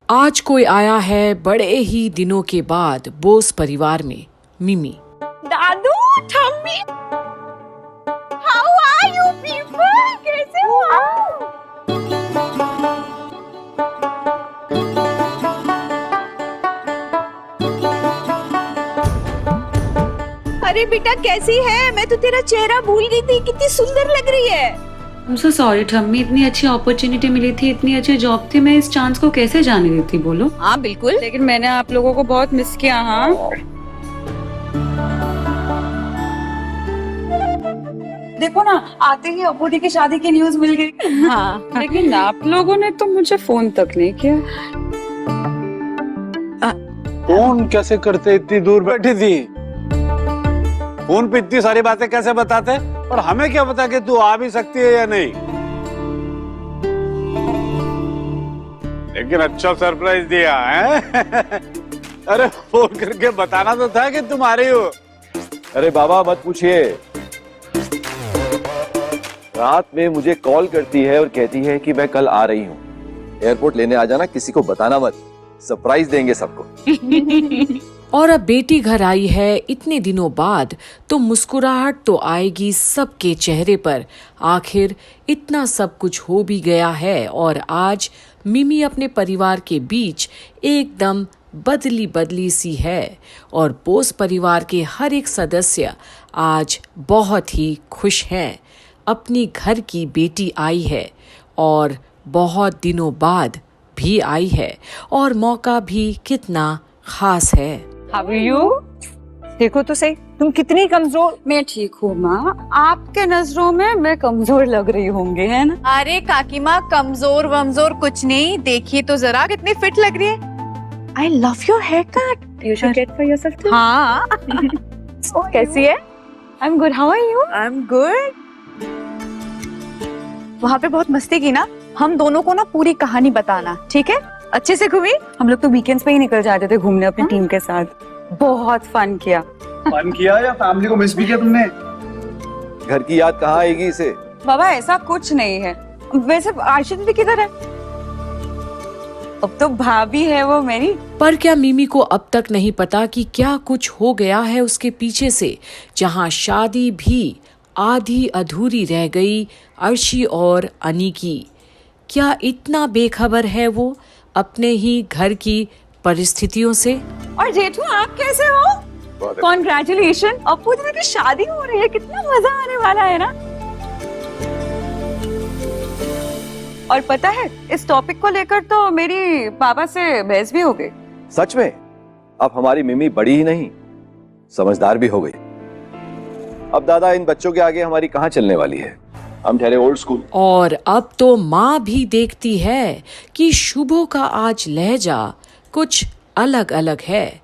आज कोई आया है बड़े ही दिनों के बाद बोस परिवार में। मिमी। दादू, ठम्मी, हाउ आर यू पीपल? कैसे हो आप? अरे बेटा कैसी है? मैं तो तेरा चेहरा भूल गई थी, कितनी सुंदर लग रही है। I'm so sorry ठम्मी, इतनी अच्छी अपॉर्चुनिटी मिली थी, इतनी अच्छी जॉब थी, मैं इस चांस को कैसे जाने देती बोलो। हाँ बिल्कुल, लेकिन मैंने आप लोगों को बहुत मिस किया। हाँ देखो ना, आते ही अपूरी की शादी की न्यूज मिल गई। हाँ लेकिन आप लोगों ने तो मुझे फोन तक नहीं किया। फोन कैसे करते? इतनी दूर बैठी थी, फोन पे इतनी सारी बातें कैसे बताते? और हमें क्या पता कि तू आ भी सकती है या नहीं। लेकिन अच्छा सरप्राइज दिया है। अरे फोन करके बताना तो था कि तुम आ रही हो। अरे बाबा मत पूछिए, रात में मुझे कॉल करती है और कहती है कि मैं कल आ रही हूँ, एयरपोर्ट लेने आ जाना, किसी को बताना मत, सरप्राइज देंगे सबको। और अब बेटी घर आई है इतने दिनों बाद, तो मुस्कुराहट तो आएगी सबके चेहरे पर। आखिर इतना सब कुछ हो भी गया है और आज मिमी अपने परिवार के बीच एकदम बदली बदली सी है। और बोस परिवार के हर एक सदस्य आज बहुत ही खुश हैं। अपनी घर की बेटी आई है और बहुत दिनों बाद भी आई है, और मौका भी कितना खास है। How are you? देखो तो सही, तुम कितनी कमजोर। मैं ठीक हूँ माँ, आपके नजरों में मैं कमजोर लग रही होंगी, है ना? अरे काकी माँ, कमजोर वमजोर कुछ नहीं, देखिए तो जरा कितनी फिट लग रही है। I love your haircut. You should get for yourself too. हाँ। कैसी है? I'm good. How are you? I am good. वहाँ पे बहुत मस्ती की ना, हम दोनों को ना पूरी कहानी बताना, ठीक है? अच्छे से घूमी। हम लोग तो वीकेंड्स पे ही निकल जाते थे घूमने अपनी टीम के साथ, बहुत फन किया। फन किया या फैमिली को मिस भी किया तुमने? घर की याद कहाँ आएगी इसे? बाबा ऐसा कुछ नहीं है। वैसे आयशा दीदी किधर है? अब तो भाभी है वो मेरी। पर क्या मिमी को अब तक नहीं पता कि क्या कुछ हो गया है उसके पीछे से, जहां शादी भी आधी अधूरी रह गई अर्शी और अनी की। क्या इतना बेखबर है वो अपने ही घर की परिस्थितियों से? और जेठू आप कैसे हो? कॉन्ग्रेचुलेशन, अप्पू दीदी की शादी हो रही है, कितना मजा आने वाला है ना। और पता है, इस टॉपिक को लेकर तो मेरी पापा से बहस भी हो गई। सच में? अब हमारी मिमी बड़ी ही नहीं, समझदार भी हो गई। अब दादा इन बच्चों के आगे हमारी कहाँ चलने वाली है, हम ठहरे ओल्ड स्कूल। और अब तो माँ भी देखती है कि शुभो का आज लहजा कुछ अलग अलग है।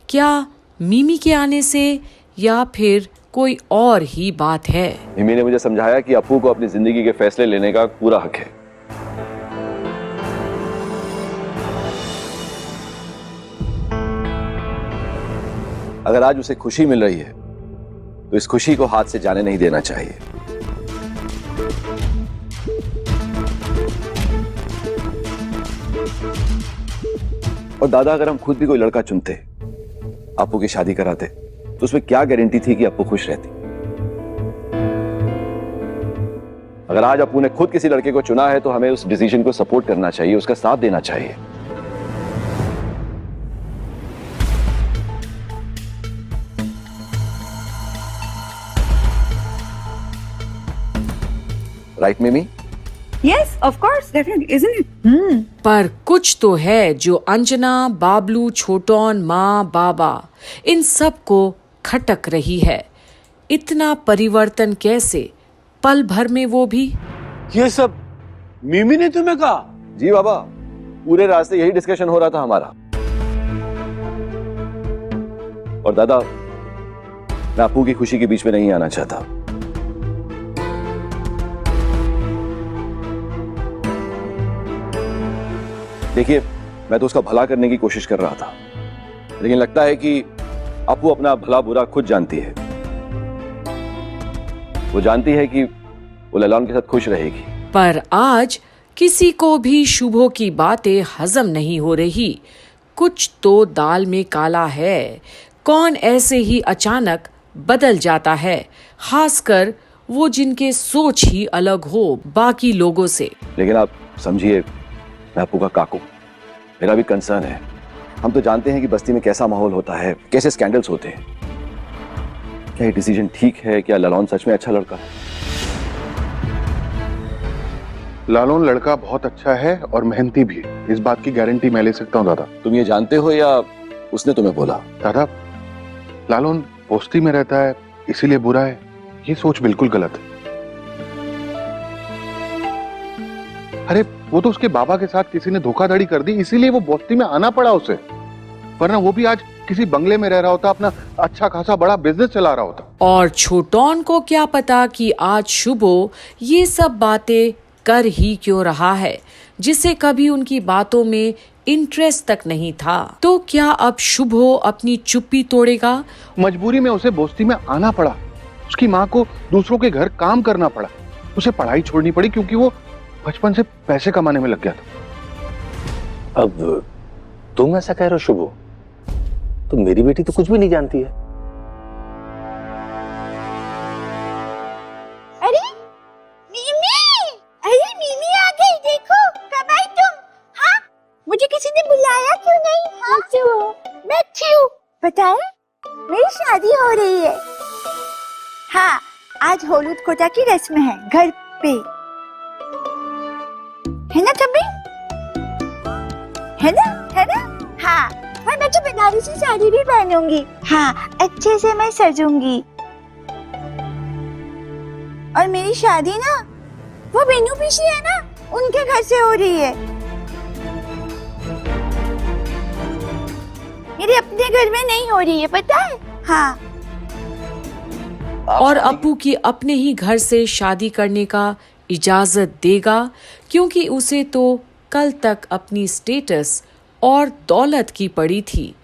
क्या मिमी के आने से या फिर कोई और ही बात है? मिमी ने मुझे समझाया कि अप्पू को अपनी जिंदगी के फैसले लेने का पूरा हक है। अगर आज उसे खुशी मिल रही है तो इस खुशी को हाथ से जाने नहीं देना चाहिए। और दादा अगर हम खुद भी कोई लड़का चुनते, अप्पू की शादी कराते, तो उसमें क्या गारंटी थी कि अप्पू खुश रहती? अगर आज अप्पू ने खुद किसी लड़के को चुना है तो हमें उस डिसीजन को सपोर्ट करना चाहिए, उसका साथ देना चाहिए। राइट मिमी? Yes, of course, definitely, isn't it? पर कुछ तो है जो अंजना, बाबलू, छोटौन, माँ, बाबा इन सब को खटक रही है। इतना परिवर्तन कैसे, पल भर में वो भी? ये सब मिमी ने तुम्हें कहा? जी बाबा, पूरे रास्ते यही डिस्कशन हो रहा था हमारा। और दादा, मैं अप्पू की खुशी के बीच में नहीं आना चाहता। देखिए, मैं तो उसका भला करने की कोशिश कर रहा था, लेकिन लगता है कि अप्पू अपना भला बुरा खुद जानती है। वो जानती है कि वो लैलान के साथ खुश रहेगी। पर आज किसी को भी शुभो की बातें हजम नहीं हो रही। कुछ तो दाल में काला है। कौन ऐसे ही अचानक बदल जाता है, खासकर वो जिनके सोच ही अलग हो बाकी लोगों से। लेकिन आप समझिए, मैं अप्पू का काकू, मेरा भी कंसर्न है। हम तो जानते हैं कि बस्ती में कैसा माहौल होता है, कैसे स्कैंडल्स होते हैं। क्या ये डिसीजन ठीक है? क्या लालौन सच में अच्छा लड़का है? लालौन लड़का बहुत अच्छा है और मेहनती भी है, इस बात की गारंटी मैं ले सकता हूँ दादा। तुम ये जानते हो या उसने तुम्हें बोला? दादा, लालौन बस्ती में रहता है इसीलिए बुरा है, ये सोच बिल्कुल गलत है। अरे वो तो उसके बाबा के साथ किसी ने धोखाधड़ी कर दी, इसीलिए वो बस्ती में आना पड़ा उसे, वरना वो भी आज किसी बंगले में रह रहा होता, अपना अच्छा खासा बड़ा बिजनेस चला रहा होता। और छोटौन को क्या पता कि आज शुभो ये सब बातें कर ही क्यों रहा है, जिसे कभी उनकी बातों में इंटरेस्ट तक नहीं था। तो क्या अब शुभो अपनी चुप्पी तोड़ेगा? मजबूरी में उसे बस्ती में आना पड़ा, उसकी माँ को दूसरों के घर काम करना पड़ा, उसे पढ़ाई छोड़नी पड़ी क्योंकि वो बचपन से पैसे कमाने में लग गया था। अब तुम ऐसा कह रहे हो शुभो? तो मेरी बेटी तो कुछ भी नहीं जानती है। अरे मीमी आ गई, देखो कब आई तुम? हाँ, मुझे किसी ने बुलाया क्यों नहीं? हाँ, बैठी हूँ। पता है मेरी शादी हो रही है। हाँ, आज होलूद कोटा की रस्म है घर पे, है ना कभी? है ना? हाँ, और मैं तो बनारसी साड़ी भी पहनूंगी। हाँ, अच्छे से मैं सजूंगी। और मेरी शादी ना वो बेनू पीसी है ना, उनके घर से हो रही है, मेरे अपने घर में नहीं हो रही है, पता है? हाँ। और अप्पू की अपने ही घर से शादी करने का इजाजत देगा, क्योंकि उसे तो कल तक अपनी स्टेटस और दौलत की पड़ी थी,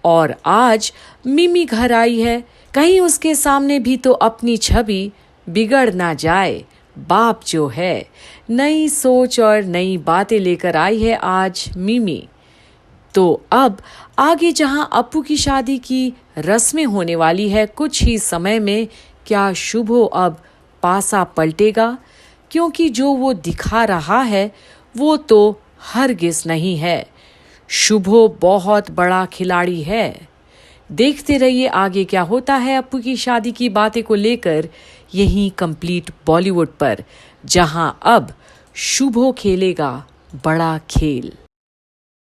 और आज मिमी घर आई है। कहीं उसके सामने भी तो अपनी छवि बिगड़ ना जाए। बाप जो है, नई सोच और नई बातें लेकर आई है आज मिमी। तो अब आगे जहां अप्पू की शादी की रस्में होने वाली है कुछ ही समय में, क्या शुभो अब पासा पलटेगा? क्योंकि जो वो दिखा रहा है वो तो हरगिज नहीं है। शुभो बहुत बड़ा खिलाड़ी है। देखते रहिए आगे क्या होता है अप्पू की शादी की बातें को लेकर, यही कंप्लीट बॉलीवुड पर, जहां अब शुभो खेलेगा बड़ा खेल।